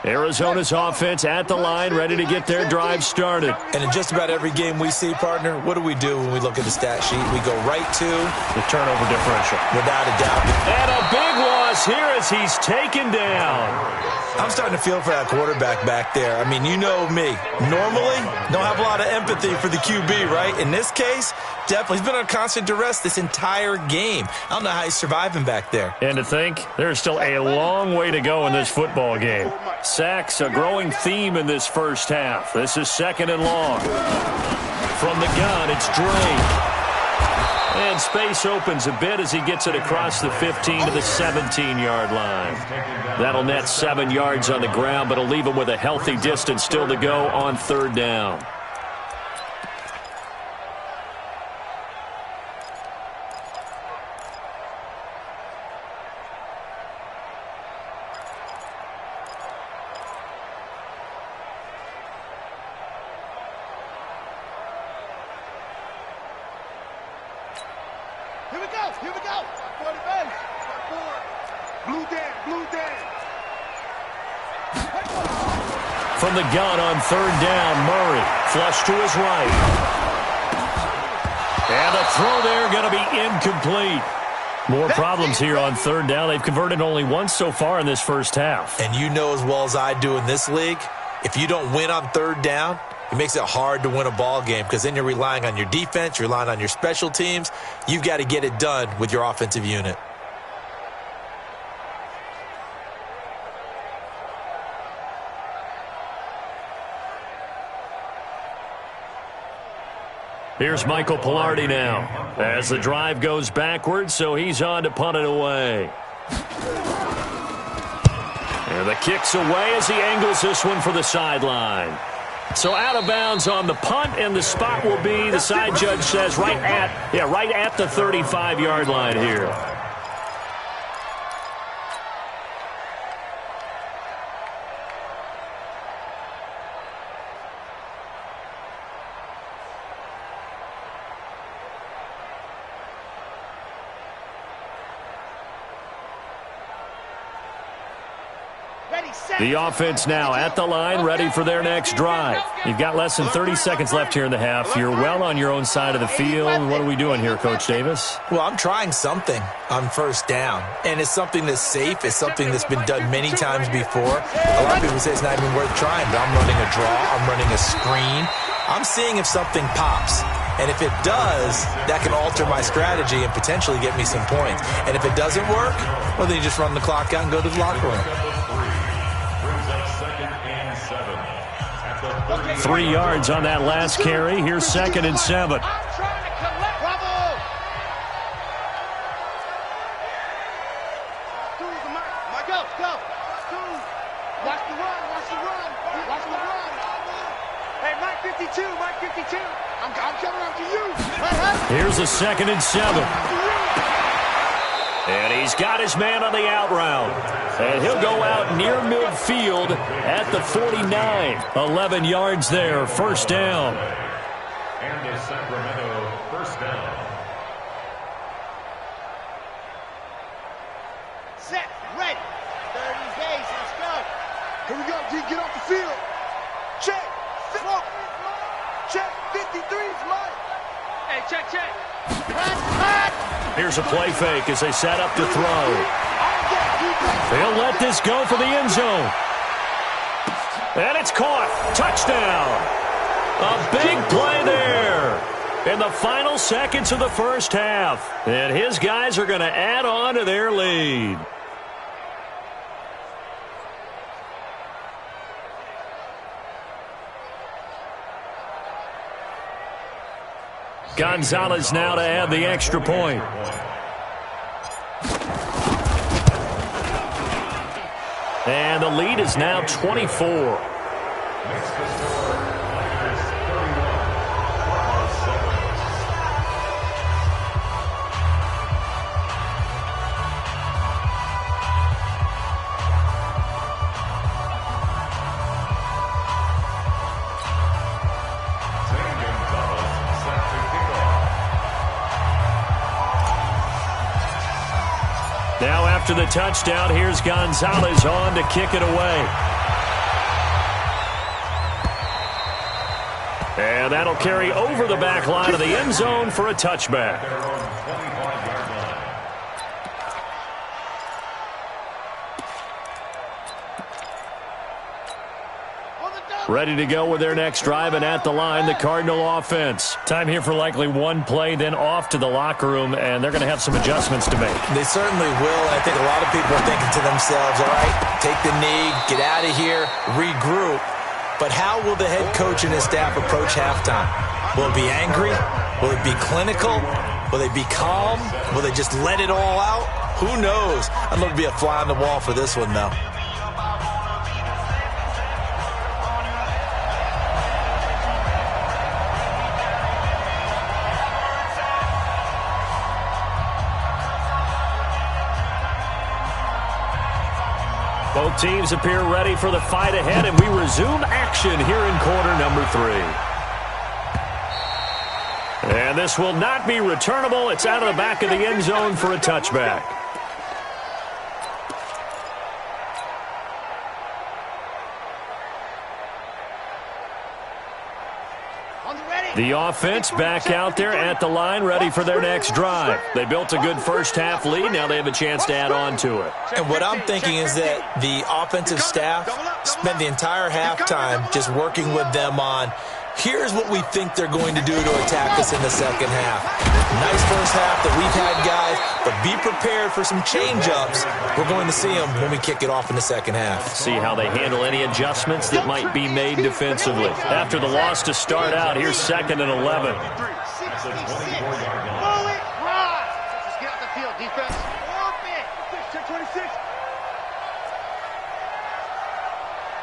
Arizona's offense at the line, ready to get their drive started. And in just about every game we see, partner, what do we do when we look at the stat sheet? We go right to the turnover differential. Without a doubt. And a big loss here as he's taken down. I'm starting to feel for that quarterback back there. I mean, you know me. Normally, don't have a lot of empathy for the QB, right? In this case, definitely. He's been on constant duress this entire game. I don't know how he's surviving back there. And to think, there's still a long way to go in this football game. Sacks, a growing theme in this first half. This is 2nd and long. From the gun, it's Dre. And space opens a bit as he gets it across the 15 to the 17-yard line. That'll net 7 yards on the ground, but it'll leave him with a healthy distance still to go on 3rd down. From the gun on 3rd down, Murray. Flush to his right. And the throw there going to be incomplete. More problems here on 3rd down. They've converted only once so far in this first half. And you know as well as I do in this league, if you don't win on 3rd down, it makes it hard to win a ball game because then you're relying on your defense, you're relying on your special teams. You've got to get it done with your offensive unit. Here's Michael Pilardi now as the drive goes backwards, so he's on to punt it away. And the kick's away as he angles this one for the sideline. So out of bounds on the punt, and the spot will be, the side judge says, right at the 35-yard line here. The offense now at the line, ready for their next drive. You've got less than 30 seconds left here in the half. You're well on your own side of the field. What are we doing here, Coach Davis? Well, I'm trying something on 1st down, and it's something that's safe. It's something that's been done many times before. A lot of people say it's not even worth trying, but I'm running a draw. I'm running a screen. I'm seeing if something pops. And if it does, that can alter my strategy and potentially get me some points. And if it doesn't work, well, then you just run the clock out and go to the locker room. 3 yards on that last carry. Here's 2nd and 7. Here's a 2nd and 7. And he's got his man on the out route. And he'll go out near midfield at the 49. 11 yards there, 1st down. And a Sacramento 1st down. Set, ready. 30 days, let's go. Here we go, G, get off the field. Check, slow. Check, 53's mine. Hey, check. Here's a play fake as they set up to throw. They'll let this go for the end zone. And it's caught. Touchdown. A big play there in the final seconds of the first half. And his guys are going to add on to their lead. Gonzalez now to add the extra point. And the lead is now 24. Now after the touchdown, here's Gonzalez on to kick it away. And that'll carry over the back line of the end zone for a touchback. Ready to go with their next drive, and at the line, the Cardinal offense. Time here for likely one play, then off to the locker room, and they're going to have some adjustments to make. They certainly will, and I think a lot of people are thinking to themselves, all right, take the knee, get out of here, regroup. But how will the head coach and his staff approach halftime? Will it be angry? Will it be clinical? Will they be calm? Will they just let it all out? Who knows? I'd love to be a fly on the wall for this one, though. Both teams appear ready for the fight ahead, and we resume action here in quarter number 3. And this will not be returnable. It's out of the back of the end zone for a touchback. The offense back out there at the line, ready for their next drive. They built a good first-half lead. Now they have a chance to add on to it. And what I'm thinking is that the offensive staff spent the entire halftime just working with them on, here's what we think they're going to do to attack us in the second half. Nice first half that we've had, guys, but be prepared for some change-ups. We're going to see them when we kick it off in the second half. See how they handle any adjustments that might be made defensively. After the loss to start out, here's 2nd and 11.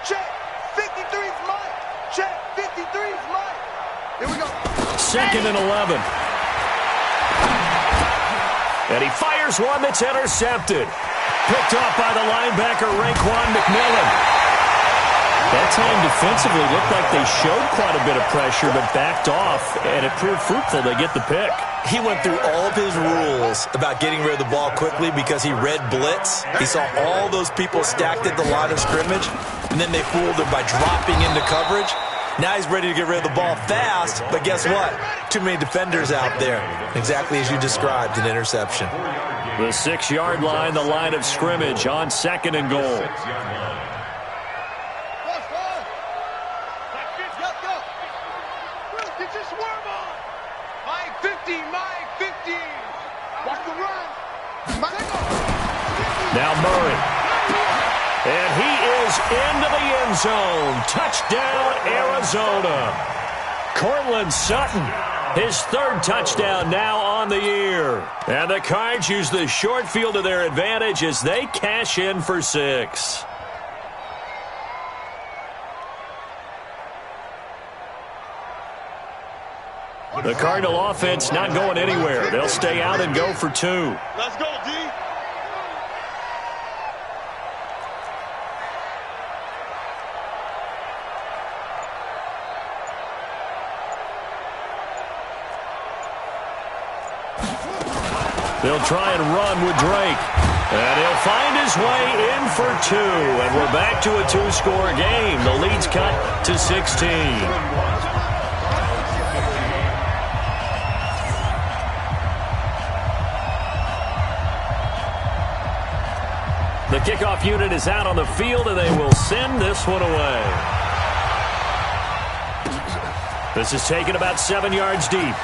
Check. 53's mine. Check. 53's mine. Here we go. 2nd and 11. And he fires one that's intercepted. Picked off by the linebacker, Raekwon McMillan. That time defensively looked like they showed quite a bit of pressure but backed off, and it proved fruitful. They get the pick. He went through all of his rules about getting rid of the ball quickly because he read blitz. He saw all those people stacked at the line of scrimmage, and then they fooled him by dropping into coverage. Now he's ready to get rid of the ball fast, but guess what? Too many defenders out there. Exactly as you described, an interception. The 6-yard line, the line of scrimmage on 2nd and goal. Now Murray. And he is into the end zone. Touchdown, Arizona. Cortland Sutton, his 3rd touchdown now on the year. And the Cards use the short field to their advantage as they cash in for 6. The Cardinal offense not going anywhere. They'll stay out and go for 2. Let's go, D. They'll try and run with Drake. And he'll find his way in for 2. And we're back to a 2-score game. The lead's cut to 16. The kickoff unit is out on the field, and they will send this one away. This is taken about 7 yards deep.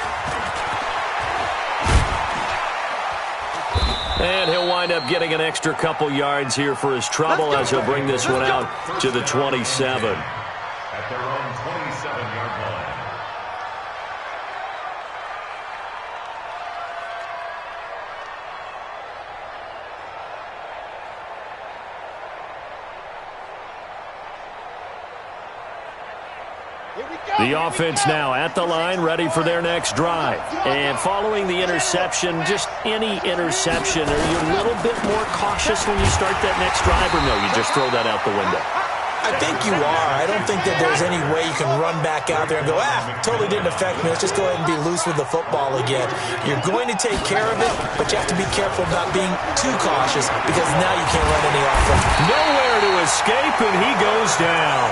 And he'll wind up getting an extra couple yards here for his trouble as he'll bring this one out to the 27. At their own 27-yard line. The offense now at the line, ready for their next drive. And following the interception, just any interception, are you a little bit more cautious when you start that next drive, or no, you just throw that out the window? I think you are. I don't think that there's any way you can run back out there and go, totally didn't affect me. Let's just go ahead and be loose with the football again. You're going to take care of it, but you have to be careful about being too cautious because now you can't run any offense. Nowhere to escape, and he goes down.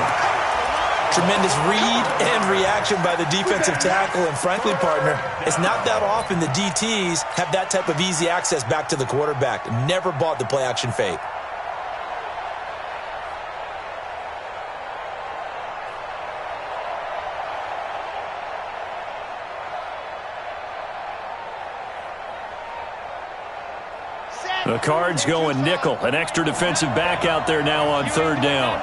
Tremendous read and reaction by the defensive tackle. And frankly, partner, it's not that often the DTs have that type of easy access back to the quarterback. Never bought the play-action fake. The Cards going nickel. An extra defensive back out there now on third down.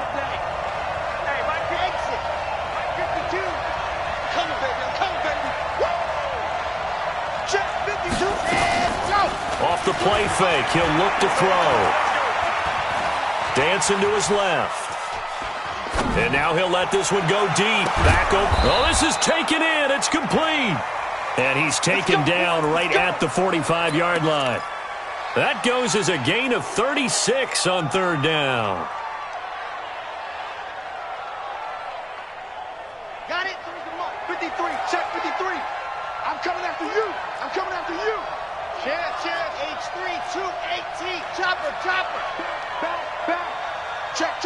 Off the play fake, he'll look to throw. Dancing to his left. And now he'll let this one go deep. Back up. Oh, this is taken in. It's complete. And he's taken down right at the 45-yard line. That goes as a gain of 36 on third down. Got it? 53, check 53. I'm coming after you. I'm coming after you. Check. H3, 218. Chopper. Back. Check.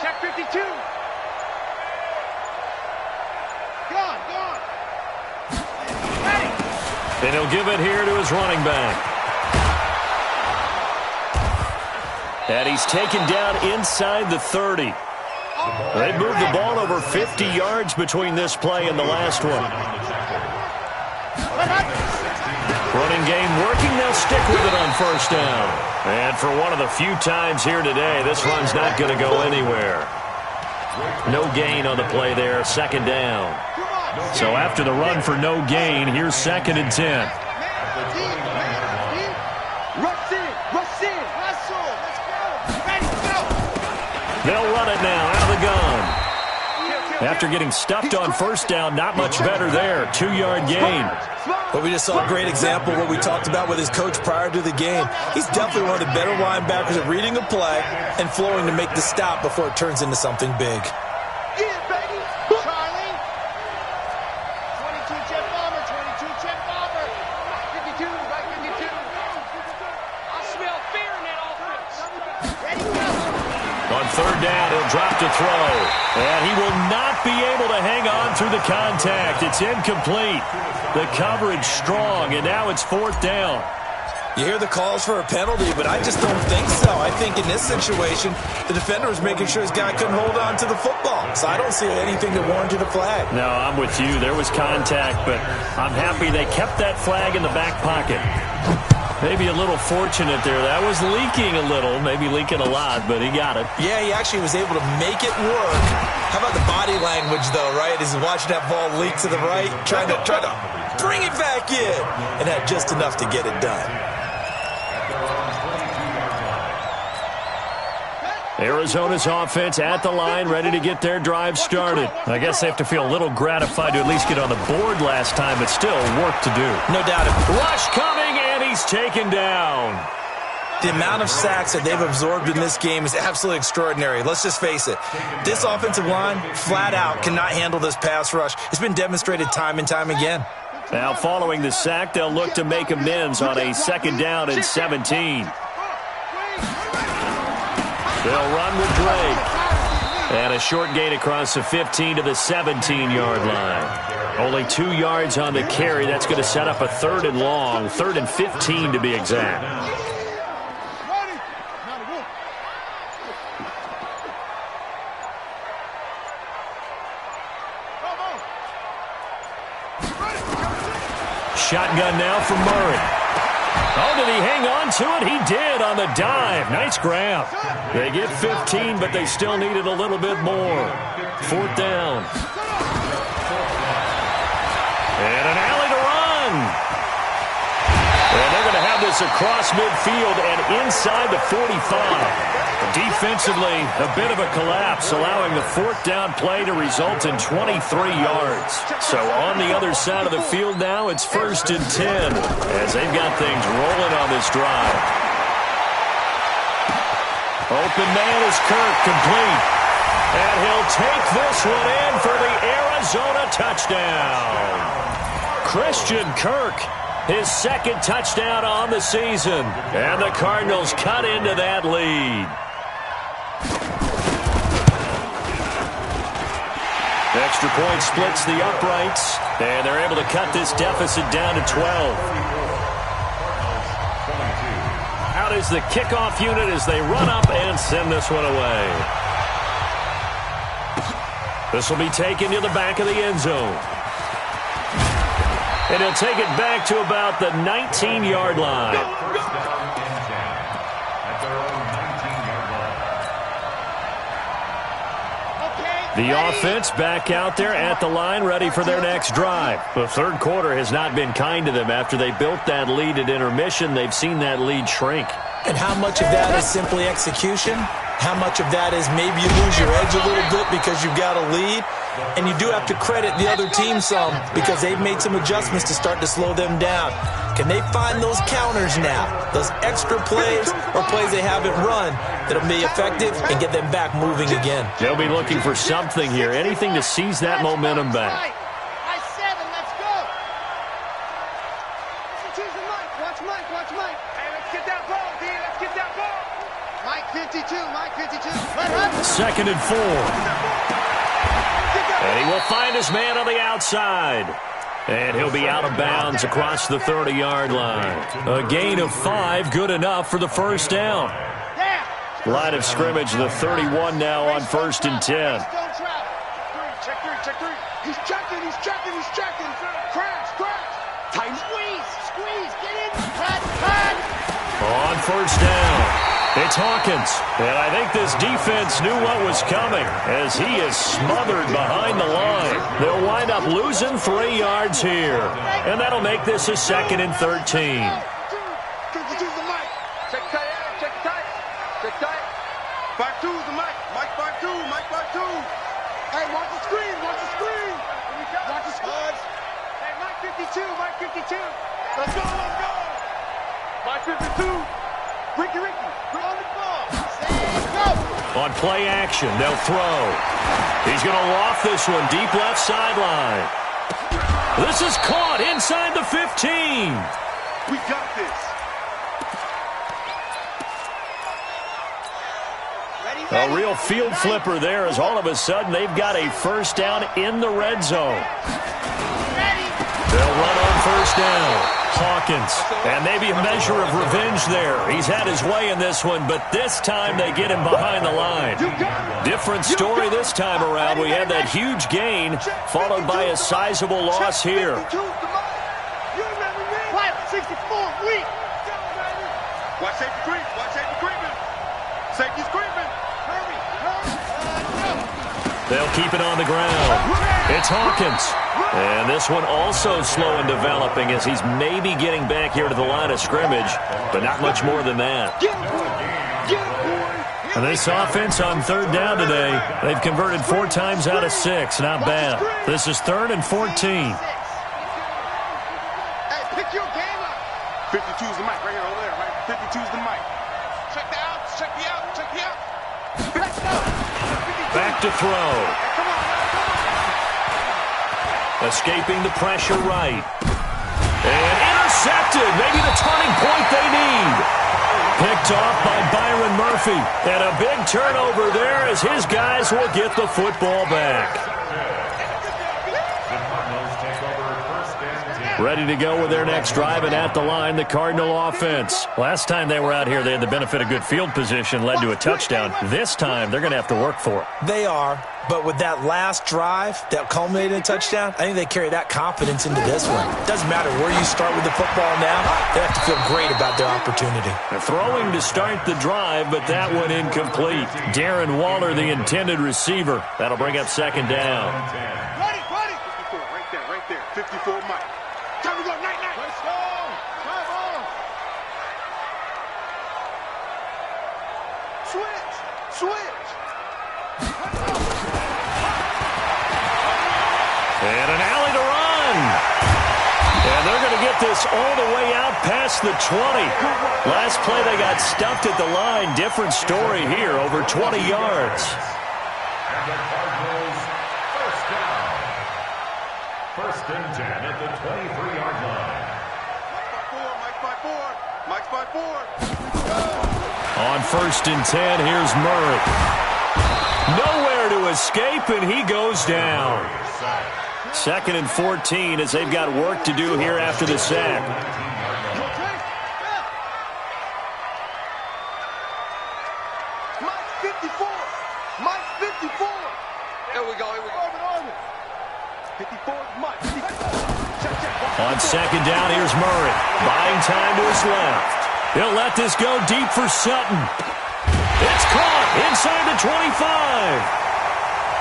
Check 52. Gone. And he'll give it here to his running back. And he's taken down inside the 30. They moved the ball over 50 yards between this play and the last one. Running game working. They'll stick with it on first down. And for one of the few times here today, this run's not going to go anywhere. No gain on the play there, second down. So after the run for no gain, here's 2nd and 10. They'll run it now out of the gun. After getting stuffed on first down, not much better there. 2-yard gain. But we just saw a great example of what we talked about with his coach prior to the game. He's definitely one of the better linebackers at reading a play and flowing to make the stop before it turns into something big. Third down, he'll drop to throw. And he will not be able to hang on through the contact. It's incomplete. The coverage strong, and now it's 4th down. You hear the calls for a penalty, but I just don't think so. I think in this situation, the defender was making sure his guy couldn't hold on to the football. So I don't see anything that warranted a flag. No, I'm with you. There was contact, but I'm happy they kept that flag in the back pocket. Maybe a little fortunate there. That was leaking a little, maybe leaking a lot, but he got it. Yeah, he actually was able to make it work. How about the body language, though, right? As he's watching that ball leak to the right, trying to bring it back in, and had just enough to get it done. Arizona's offense at the line, ready to get their drive started. I guess they have to feel a little gratified to at least get on the board last time, but still work to do. No doubt. Rush coming, and he's taken down. The amount of sacks that they've absorbed in this game is absolutely extraordinary. Let's just face it. This offensive line, flat out, cannot handle this pass rush. It's been demonstrated time and time again. Now following the sack, they'll look to make amends on a 2nd down and 17. They'll run with Drake. And a short gain across the 15 to the 17-yard line. Only 2 yards on the carry. That's going to set up a 3rd and long, 3rd and 15 to be exact. Shotgun now from Murray. Oh, did he hang on to it? He did on the dive. Nice grab. They get 15, but they still needed a little bit more. 4th down. And an alley to run. And they're going to have this across midfield and inside the 45. Defensively, a bit of a collapse, allowing the 4th down play to result in 23 yards. So on the other side of the field now, it's 1st and 10 as they've got things rolling on this drive. Open man is Kirk, complete. And he'll take this one in for the Arizona touchdown. Christian Kirk, his 2nd touchdown on the season. And the Cardinals cut into that lead. extra point splits the uprights, and they're able to cut this deficit down to 12. Out is the kickoff unit as they run up and send this one away. This will be taken to the back of the end zone. And he'll take it back to about the 19-yard line. First down and 10 at their own 19-yard line. The offense back out there at the line, ready for their next drive. The third quarter has not been kind to them. After they built that lead at intermission, they've seen that lead shrink. And how much of that is simply execution? How much of that is maybe you lose your edge a little bit because you've got a lead? And you do have to credit the other team some because they've made some adjustments to start to slow them down. Can they find those counters now, those extra plays or plays they haven't run that'll be effective and get them back moving again? They'll be looking for something here, anything to seize that momentum back. Second and 4. And he will find his man on the outside. And he'll be out of bounds across the 30-yard line. A gain of 5, good enough for the first down. Line of scrimmage, the 31 now on 1st and 10. Check three. He's checking. Crash. Tight. Squeeze. Get in. Cut. On 1st down. It's Hawkins, and I think this defense knew what was coming as he is smothered behind the line. They'll wind up losing 3 yards here, and that'll make this a 2nd and 13. Check tight. 5-2's the mic. Mike 5-2. Hey, watch the screen. Watch the screen. Hey, Mike 52. Let's go. Mike 52. Ricky. On the ball. Go. On play action, they'll throw. He's going to loft this one deep left sideline. This is caught inside the 15. We got this. A real field flipper there as all of a sudden they've got a first down in the red zone. They'll run on 1st down. Hawkins, and maybe a measure of revenge there. He's had his way in this one, but this time they get him behind the line. Different story this time around. We had that huge gain, followed by a sizable loss here. Watch safety creeping. Safety's creeping. Hurry. They'll keep it on the ground. It's Hawkins. And this one also slow in developing as he's maybe getting back here to the line of scrimmage, but not much more than that. And this offense on 3rd down today, they've converted 4 times out of 6. Not bad. This is 3rd and 14. Hey, pick your game up. 52's the mic right here, over there, right? 52's the mic. Check the outs. Back to throw. Escaping the pressure right. And intercepted. Maybe the turning point they need. Picked off by Byron Murphy. And a big turnover there as his guys will get the football back. Ready to go with their next drive, and at the line, the Cardinal offense. Last time they were out here, they had the benefit of good field position, led to a touchdown. This time, they're going to have to work for it. They are, but with that last drive that culminated in a touchdown, I think they carry that confidence into this one. Doesn't matter where you start with the football now, they have to feel great about their opportunity. They're throwing to start the drive, but that one incomplete. Darren Waller, the intended receiver. That'll bring up 2nd down. Ready. 54, right there. 54 Mike. Time to go, night. Let's go. Drive on. Switch. And an alley to run. And they're going to get this all the way out past the 20. Last play, they got stuffed at the line. Different story here, over 20 yards. And the Cardinals, first down. 1st and 10 at the 23-yard line. Mike 5-4. On 1st and 10, here's Murray. Nowhere to escape, and he goes down. 2nd and 14 as they've got work to do here after the sack. Mike 54. Mike 54. Here we go. 54 is Mike. On 2nd down, here's Murray. Buying time to his left. He'll let this go deep for Sutton. It's caught inside the 25.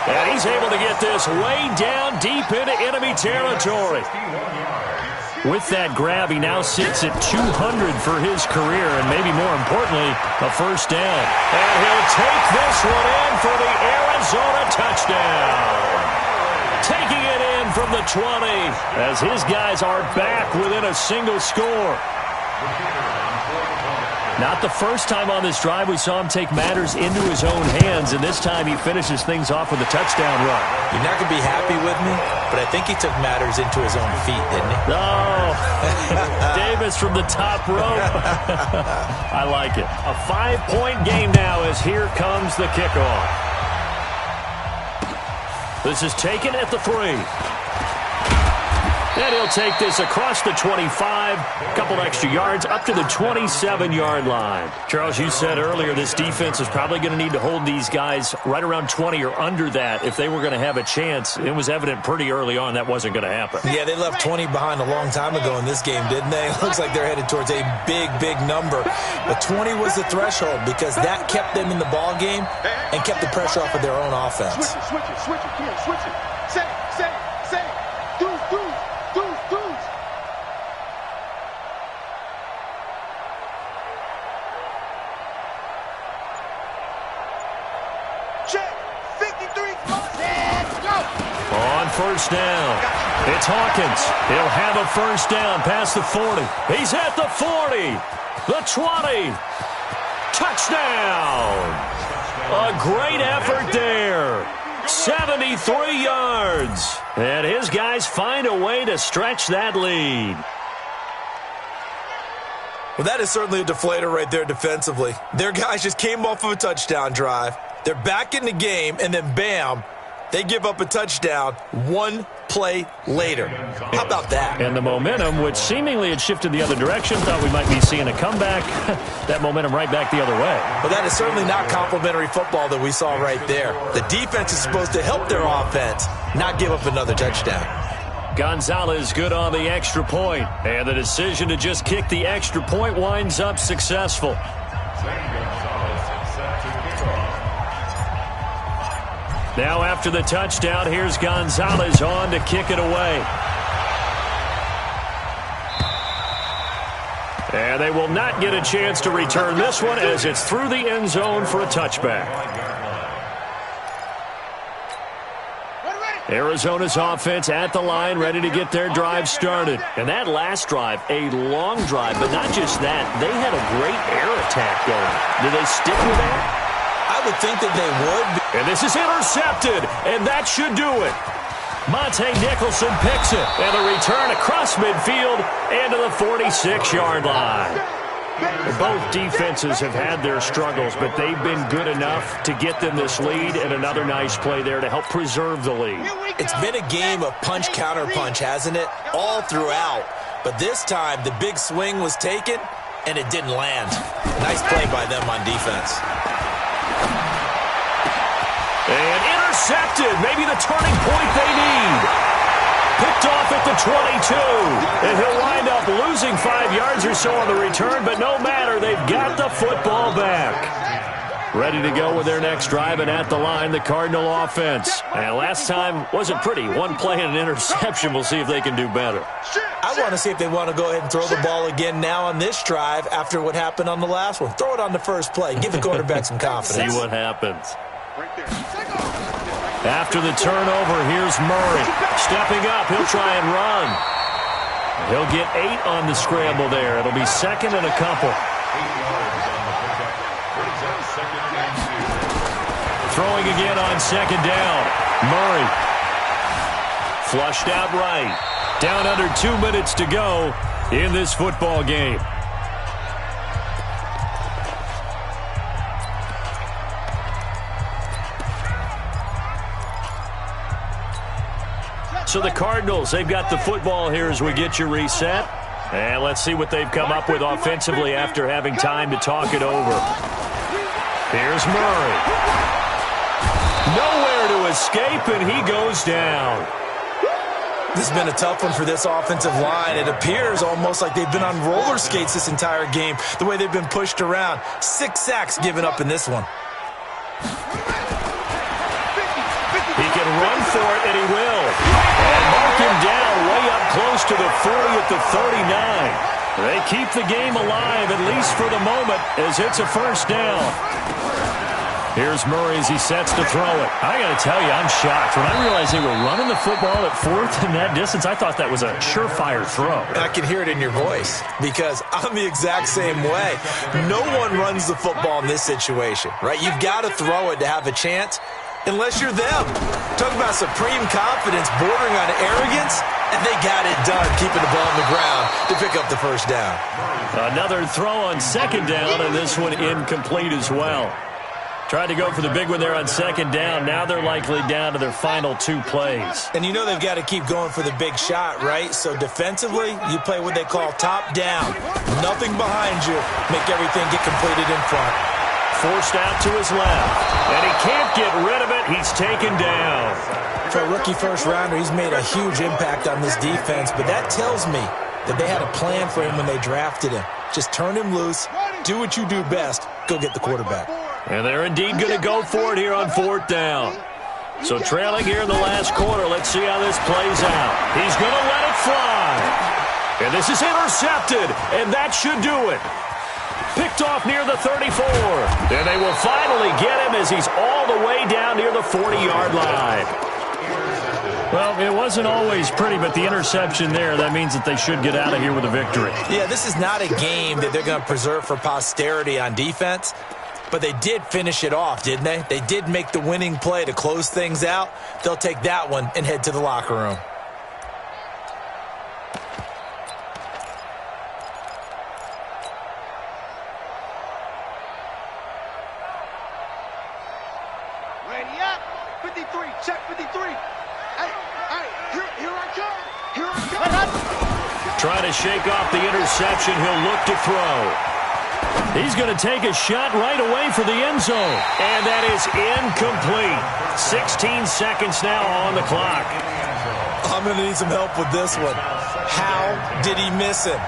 And he's able to get this way down deep into enemy territory. With that grab, he now sits at 200 for his career, and maybe more importantly, a first down. And he'll take this one in for the Arizona touchdown. Taking it in from the 20 as his guys are back within a single score. Not the first time on this drive we saw him take matters into his own hands, and this time he finishes things off with a touchdown run. You're not going to be happy with me, but I think he took matters into his own feet, didn't he? Oh, Davis from the top rope. I like it. A 5-point game now as here comes the kickoff. This is taken at the 3. And he'll take this across the 25, a couple extra yards, up to the 27-yard line. Charles, you said earlier this defense is probably going to need to hold these guys right around 20 or under that if they were going to have a chance. It was evident pretty early on that wasn't going to happen. Yeah, they left 20 behind a long time ago in this game, didn't they? It looks like they're headed towards a big, big number. But 20 was the threshold because that kept them in the ball game and kept the pressure off of their own offense. Switch it. Come on, switch it. Say it. Deuce. Check. 53. Let's go. On first down, it's Hawkins. He'll have a first down past the 40. He's at the 40, the 20. Touchdown. A great effort there. 73 yards. And his guys find a way to stretch that lead. Well, that is certainly a deflator right there defensively. Their guys just came off of a touchdown drive. They're back in the game, and then bam, they give up a touchdown one play later. How about that? And the momentum, which seemingly had shifted the other direction, thought we might be seeing a comeback. That momentum right back the other way. Well, that is certainly not complimentary football that we saw right there. The defense is supposed to help their offense, not give up another touchdown. Gonzalez good on the extra point, and the decision to just kick the extra point winds up successful. Now after the touchdown, here's Gonzalez on to kick it away. And they will not get a chance to return this one as it's through the end zone for a touchback. Arizona's offense at the line, ready to get their drive started. And that last drive, a long drive, but not just that. They had a great air attack going. Do they stick with that? I would think that they would. And this is intercepted, and that should do it. Monte Nicholson picks it, and the return across midfield and to the 46-yard line. Both defenses have had their struggles, but they've been good enough to get them this lead, and another nice play there to help preserve the lead. It's been a game of punch-counter-punch, hasn't it? All throughout. But this time, the big swing was taken, and it didn't land. Nice play by them on defense. And intercepted, maybe the turning point they need. Picked off at the 22, and he'll wind up losing 5 yards or so on the return, but no matter, they've got the football back. Ready to go with their next drive, and at the line, the Cardinal offense. And last time wasn't pretty. One play and an interception. We'll see if they can do better. I want to see if they want to go ahead and throw the ball again now on this drive after what happened on the last one. Throw it on the first play. Give the quarterback some confidence. See what happens. After the turnover, here's Murray. Stepping up, he'll try and run. He'll get 8 on the scramble there. It'll be second and a couple. Throwing again on second down. Murray. Flushed out right. Down under 2 minutes to go in this football game. So the Cardinals, they've got the football here as we get you reset. And let's see what they've come up with offensively after having time to talk it over. Here's Murray. Nowhere to escape, and he goes down. This has been a tough one for this offensive line. It appears almost like they've been on roller skates this entire game, the way they've been pushed around. 6 sacks given up in this one. He can run for it, and he will. And mark him down way up close to the 40 at the 39. They keep the game alive, at least for the moment, as it's a first down. Here's Murray as he sets to throw it. I got to tell you, I'm shocked. When I realized they were running the football at 4th in that distance, I thought that was a surefire throw. And I can hear it in your voice because I'm the exact same way. No one runs the football in this situation, right? You've got to throw it to have a chance unless you're them. Talk about supreme confidence bordering on arrogance, and they got it done, keeping the ball on the ground to pick up the first down. Another throw on 2nd down, and this one incomplete as well. Tried to go for the big one there on 2nd down. Now they're likely down to their final 2 plays. And you know they've got to keep going for the big shot, right? So defensively, you play what they call top down. Nothing behind you. Make everything get completed in front. Forced out to his left. And he can't get rid of it. He's taken down. For a rookie first-rounder, he's made a huge impact on this defense, but that tells me that they had a plan for him when they drafted him. Just turn him loose, do what you do best, go get the quarterback. And they're indeed going to go for it here on 4th down. So trailing here in the last quarter, let's see how this plays out. He's going to let it fly. And this is intercepted, and that should do it. Picked off near the 34. And they will finally get him as he's all the way down near the 40-yard line. Well, it wasn't always pretty, but the interception there, that means that they should get out of here with a victory. Yeah, this is not a game that they're going to preserve for posterity on defense. But they did finish it off, didn't they? They did make the winning play to close things out. They'll take that one and head to the locker room. Ready up. 53. Check 53. Hey, here I come. Here I come. Trying to shake off the interception. He'll look to throw. He's going to take a shot right away for the end zone. And that is incomplete. 16 seconds now on the clock. I'm going to need some help with this one. How did he miss him?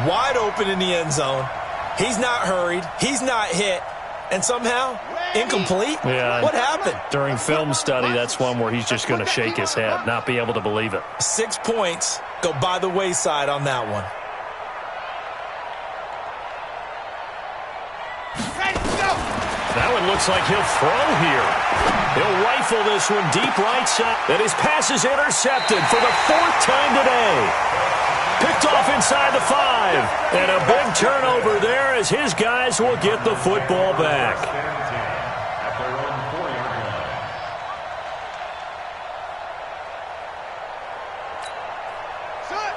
Wide open in the end zone. He's not hurried. He's not hit. And somehow, incomplete? Yeah. What happened? During film study, that's one where he's just going to shake his head, not be able to believe it. 6 points go by the wayside on that one. That one looks like he'll throw here. He'll rifle this one deep right side. And his pass is intercepted for the 4th time today. Picked off inside the 5. And a big turnover there as his guys will get the football back.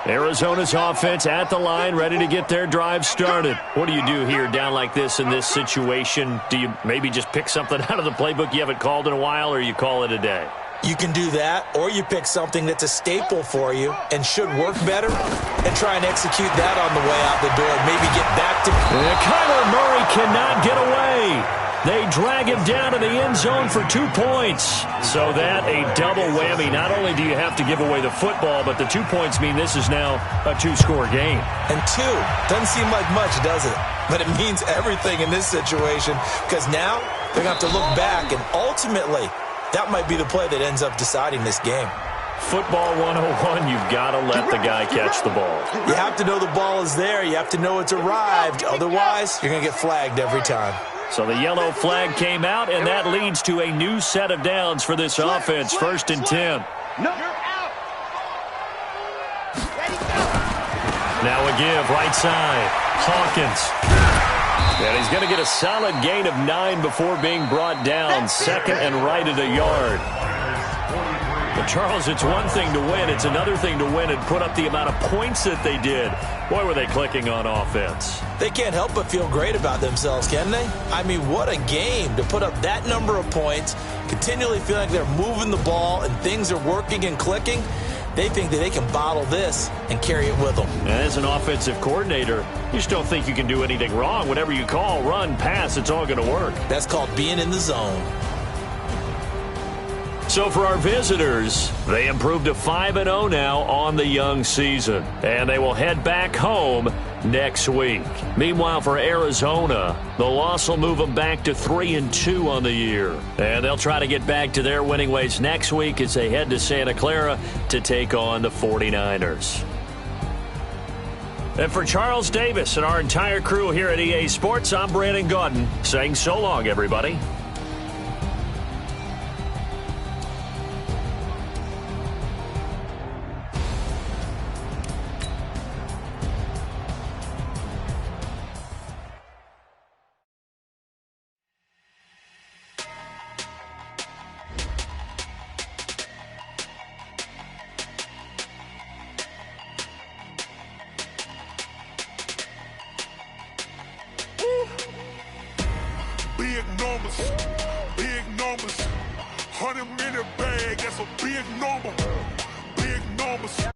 Arizona's offense at the line, ready to get their drive started. What do you do here down like this in this situation? Do you maybe just pick something out of the playbook you haven't called in a while, or you call it a day? You can do that, or you pick something that's a staple for you and should work better and try and execute that on the way out the door and maybe get back to... Kyler Murray cannot get away. They drag him down to the end zone for 2 points. So that a double whammy. Not only do you have to give away the football, but the 2 points mean this is now a 2-score game. And 2 doesn't seem like much, does it? But it means everything in this situation because now they're going to have to look back, and ultimately that might be the play that ends up deciding this game. Football 101, you've got to let the guy catch the ball. You have to know the ball is there. You have to know it's arrived. Otherwise, you're going to get flagged every time. So the yellow flag came out, and that leads to a new set of downs for this offense. 1st and 10. No, you're out. Ready, go. Now a give, right side. Hawkins. And he's going to get a solid gain of 9 before being brought down. 2nd and right at a yard. But Charles, it's one thing to win. It's another thing to win and put up the amount of points that they did. Boy, were they clicking on offense. They can't help but feel great about themselves, can they? I mean, what a game to put up that number of points, continually feeling like they're moving the ball and things are working and clicking. They think that they can bottle this and carry it with them. And as an offensive coordinator, you just don't think you can do anything wrong. Whatever you call, run, pass, it's all going to work. That's called being in the zone. So for our visitors, they improved to 5-0 now on the young season. And they will head back home next week. Meanwhile, for Arizona, the loss will move them back to 3-2 on the year. And they'll try to get back to their winning ways next week as they head to Santa Clara to take on the 49ers. And for Charles Davis and our entire crew here at EA Sports, I'm Brandon Gaudin saying so long, everybody. Big numbers, 100-minute bag, that's a big number, big numbers.